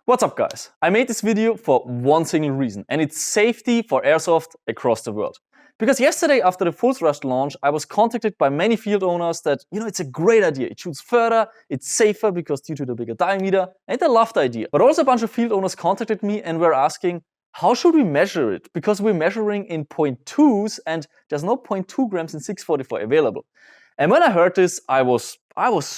What's up guys? I made this video for one single reason, and it's safety for airsoft across the world. Because yesterday after the Full Thrust launch, I was contacted by many field owners that, it's a great idea. It shoots further, it's safer because due to the bigger diameter, and they loved the idea. But also a bunch of field owners contacted me and were asking, how should we measure it? Because we're measuring in 0.2s and there's no 0.2 grams in 644 available. And when I heard this, I was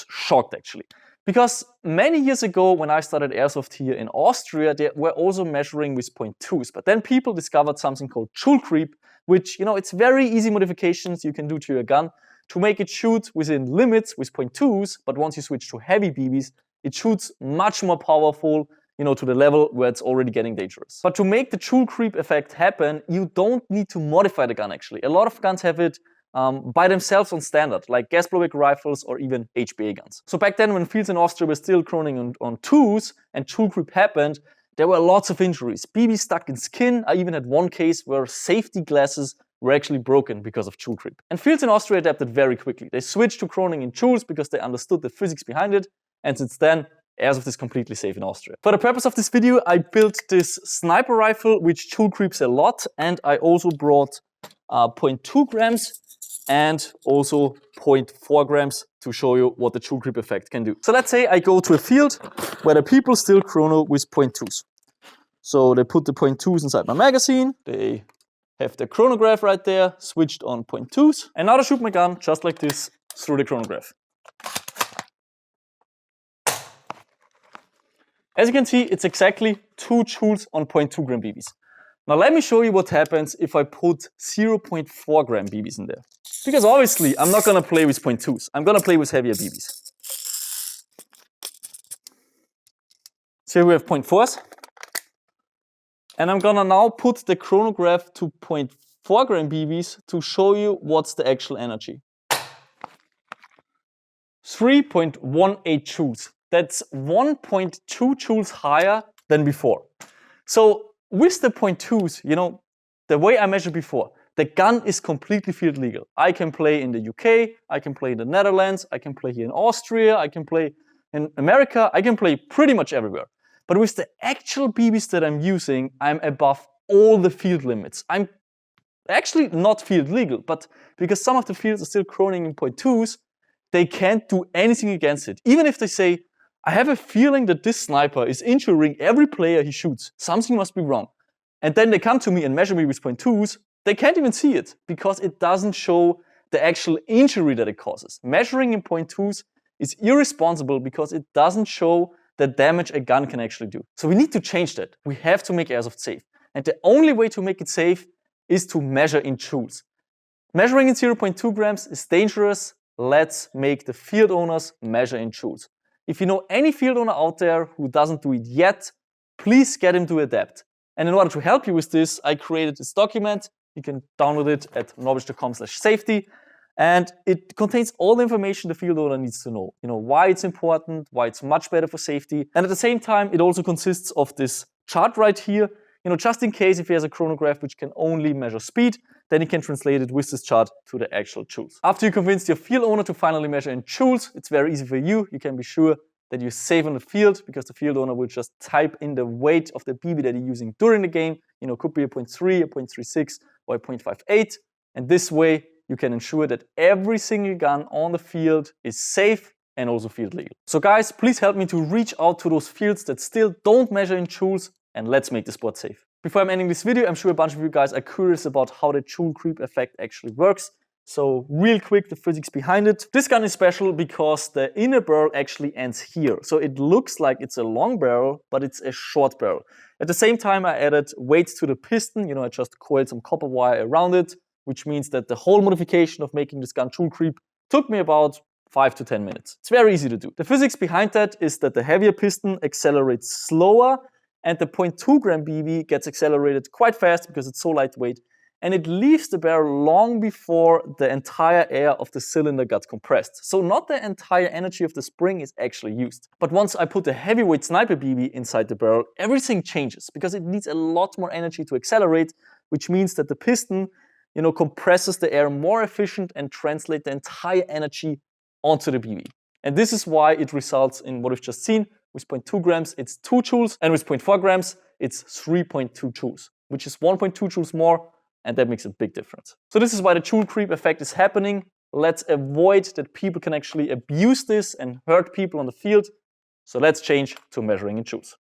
shocked actually. Because many years ago, when I started airsoft here in Austria, they were also measuring with 0.2s. But then people discovered something called joule creep, which, it's very easy modifications you can do to your gun to make it shoot within limits with 0.2s. But once you switch to heavy BBs, it shoots much more powerful, to the level where it's already getting dangerous. But to make the joule creep effect happen, you don't need to modify the gun actually. A lot of guns have it by themselves on standard, like gas blowback rifles or even HBA guns. So back then when fields in Austria were still croning on 2s and joule creep happened, there were lots of injuries. BB stuck in skin. I even had one case where safety glasses were actually broken because of joule creep. And fields in Austria adapted very quickly. They switched to croning in joules because they understood the physics behind it, and since then, airsoft is completely safe in Austria. For the purpose of this video, I built this sniper rifle which joule creeps a lot, and I also brought 0.2 grams and also 0.4 grams to show you what the joule creep effect can do. So let's say I go to a field where the people still chrono with 0.2s. So they put the 0.2s inside my magazine, they have the chronograph right there, switched on 0.2s, and now I shoot my gun just like this through the chronograph. As you can see, it's exactly 2 joules on 0.2 gram BBs. Now let me show you what happens if I put 0.4 gram BBs in there. Because obviously I'm not gonna play with 0.2s, I'm gonna play with heavier BBs. So here we have 0.4s. And I'm gonna now put the chronograph to 0.4 gram BBs to show you what's the actual energy. 3.18 joules. That's 1.2 joules higher than before. So with the 0.2s, the way I measured before, the gun is completely field legal. I can play in the UK, I can play in the Netherlands, I can play here in Austria, I can play in America, I can play pretty much everywhere. But with the actual BBs that I'm using, I'm above all the field limits. I'm actually not field legal, but because some of the fields are still chroning in 0.2s, they can't do anything against it. Even if they say, I have a feeling that this sniper is injuring every player he shoots. Something must be wrong. And then they come to me and measure me with 0.2s. They can't even see it because it doesn't show the actual injury that it causes. Measuring in 0.2s is irresponsible because it doesn't show the damage a gun can actually do. So we need to change that. We have to make airsoft safe. And the only way to make it safe is to measure in joules. Measuring in 0.2 grams is dangerous. Let's make the field owners measure in joules. If you know any field owner out there who doesn't do it yet, please get him to adapt. And in order to help you with this, I created this document. You can download it at norwich.com/safety. And it contains all the information the field owner needs to know. Why it's important, why it's much better for safety. And at the same time, it also consists of this chart right here. Just in case if he has a chronograph which can only measure speed, then he can translate it with this chart to the actual joules. After you convince your field owner to finally measure in joules, it's very easy for you. You can be sure that you're safe on the field because the field owner will just type in the weight of the BB that you're using during the game. Could be a 0.3, a 0.36, or a 0.58. And this way, you can ensure that every single gun on the field is safe and also field legal. So guys, please help me to reach out to those fields that still don't measure in joules, and let's make the sport safe. Before I'm ending this video, I'm sure a bunch of you guys are curious about how the joule creep effect actually works. So real quick, the physics behind it. This gun is special because the inner barrel actually ends here. So it looks like it's a long barrel, but it's a short barrel. At the same time, I added weights to the piston. I just coiled some copper wire around it, which means that the whole modification of making this gun joule creep took me about 5 to 10 minutes. It's very easy to do. The physics behind that is that the heavier piston accelerates slower, and the 0.2 gram BB gets accelerated quite fast because it's so lightweight, and it leaves the barrel long before the entire air of the cylinder got compressed. So not the entire energy of the spring is actually used. But once I put the heavyweight sniper BB inside the barrel, everything changes because it needs a lot more energy to accelerate, which means that the piston, compresses the air more efficient and translate the entire energy onto the BB. And this is why it results in what we've just seen, With 0.2 grams, it's 2 joules. And with 0.4 grams, it's 3.2 joules, which is 1.2 joules more. And that makes a big difference. So this is why the joule creep effect is happening. Let's avoid that people can actually abuse this and hurt people on the field. So let's change to measuring in joules.